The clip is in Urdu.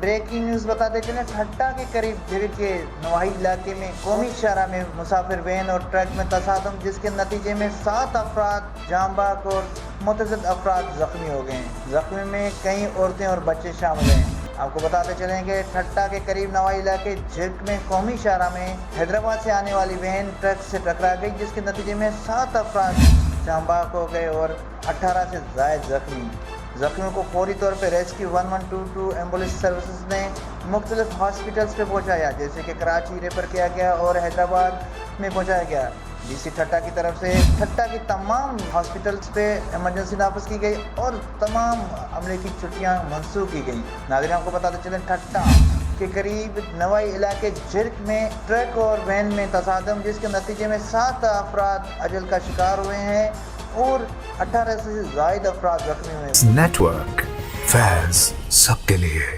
بریکنگ نیوز بتاتے چلیں، ٹھٹا کے قریب جھرک کے نواحی علاقے میں قومی شاہراہ میں مسافر وین اور ٹرک میں تصادم، جس کے نتیجے میں 7 افراد جاں بحق اور متعدد افراد زخمی ہو گئے ہیں۔ زخمی میں کئی عورتیں اور بچے شامل ہیں۔ آپ کو بتاتے چلیں کہ ٹھٹا کے قریب نواحی علاقے جھرک میں قومی شاہراہ میں حیدرآباد سے آنے والی وین ٹرک سے ٹکرا گئی، جس کے نتیجے میں 7 افراد جاں بحق ہو گئے اور 18 سے زائد زخمی۔ زخمیوں کو فوری طور پہ ریسکیو 1122 ایمبولینس سروسز نے مختلف ہاسپٹلز پہ پہنچایا، جیسے کہ کراچی ریفر کیا گیا اور حیدرآباد میں پہنچایا گیا۔ ڈی سی ٹھٹا کی طرف سے ٹھٹا کی تمام ہاسپٹلز پہ ایمرجنسی نافذ کی گئی اور تمام عملے کی چھٹیاں منسوخ کی گئی۔ ناظرین، آپ کو بتاتے چلیں ٹھٹا کے قریب نوائی علاقے جھرک میں ٹرک اور وین میں تصادم، جس کے نتیجے میں 7 افراد اجل کا شکار ہوئے ہیں اور 18 سے زائد افراد زخمی ہوئے ہیں۔ نیٹ ورک فیض سب کے لیے۔